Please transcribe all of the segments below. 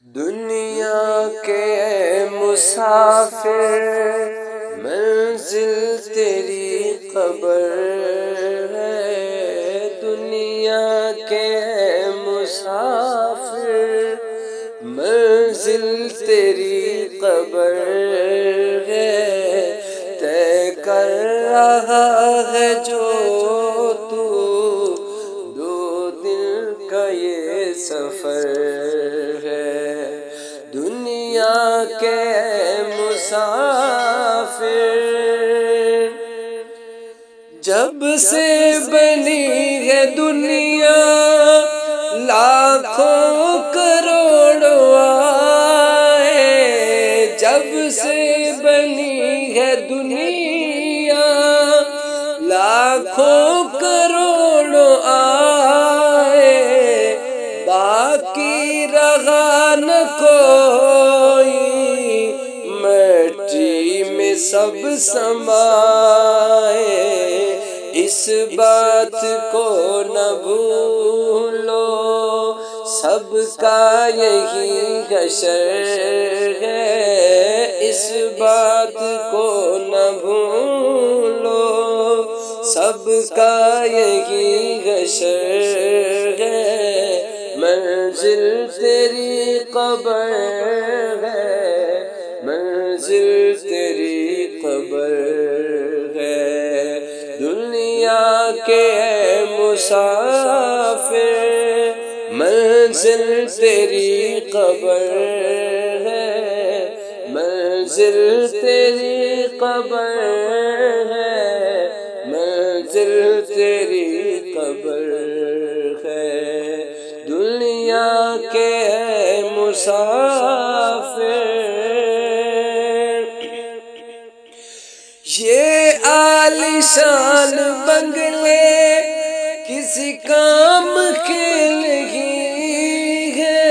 دنیا کے اے مسافر منزل تیری قبر ہے۔ دنیا کے اے مسافر منزل تیری قبر ہے۔ طے کر رہا ہے جو تو دو دن کا یہ سفر ہے۔ دنیا کے مسافر جب سے بنی ہے دنیا لاکھوں کروڑوں آئے، جب سے بنی ہے دنیا لاکھوں کروڑوں آئے، باقی رہا نہ کوئی، مٹی میں سب سمائے۔ اس بات کو نہ بھولو سب کا یہی حشر ہے۔ اس بات کو نہ بھولو سب کا یہی حشر ہے۔ منزل تیری قبر ہے، منزل تیری قبر ہے۔ دنیا کے اے مسافر منزل تیری قبر ہے، منزل تیری قبر ہے، منزل تیری قبر ہے۔ دنیا کے اے مسافر یہ عالیشان بنگلے کسی کام کے نہیں ہے،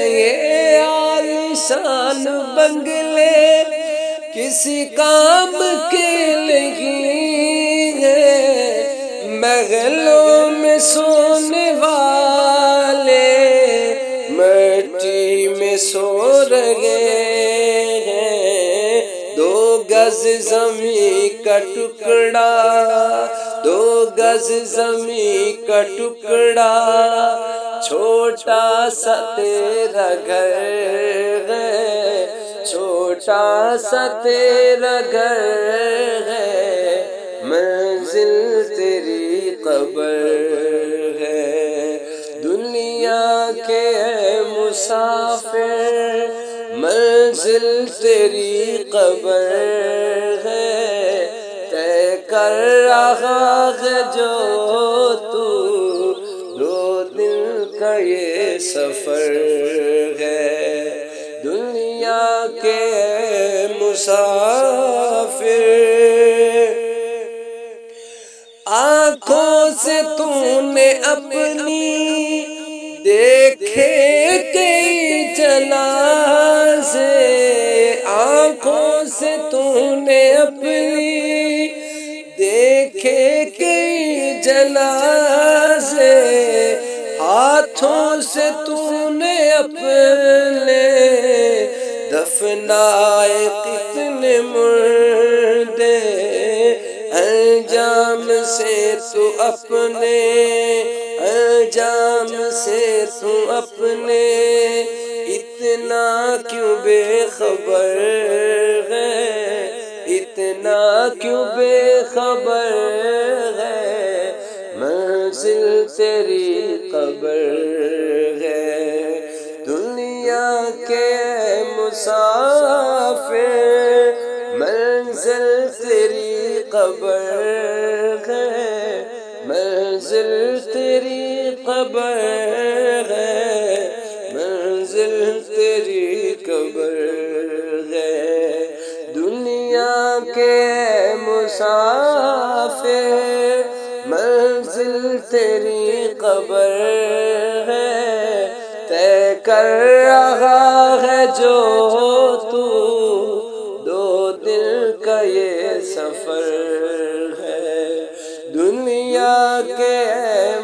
یہ عالیشان بنگلے کسی کام کے نہیں ہے۔ محلوں میں سونے والے مٹی میں سو رہے ہیں۔ دو گز زمین کا ٹکڑا، دو گز زمین کا ٹکڑا، چھوٹا سا تیرا گھر ہے، چھوٹا سا تیرا گھر ہے۔ منزل تیری قبر ہے۔ دنیا کے اے مسافر منزل تیری قبر ہے۔ طے کر رہا ہے جو تو دو دن کا یہ سفر ہے۔ دنیا کے اے مسافر آنکھوں سے تو نے اپنی دیکھے کئی جنازے، آنکھوں سے تو نے اپنی دیکھے کئی جنازے، ہاتھوں سے تو نے اپنے دفنائے کتنے مردے، انجام سے تو اپنے، انجام سے تو اپنے اتنا کیوں بے خبر ہے، اتنا کیوں بے خبر ہے۔ منزل تیری قبر ہے۔ دنیا کے مسافر منزل تیری قبر ہے، منزل تیری قبر ہے، منزل تیری قبر ہے۔ دنیا کے مسافر منزل تیری قبر ہے۔ طے کر رہا ہے جو تو دو دن کا یہ سفر ہے۔ دنیا کے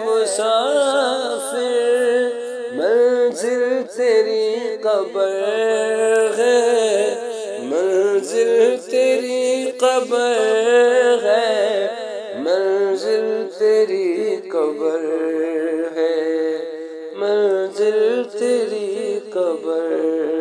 مسافر منزل تیری قبر ہے، منزل تیری قبر ہے، منزل تیری قبر ہے، منزل تیری قبر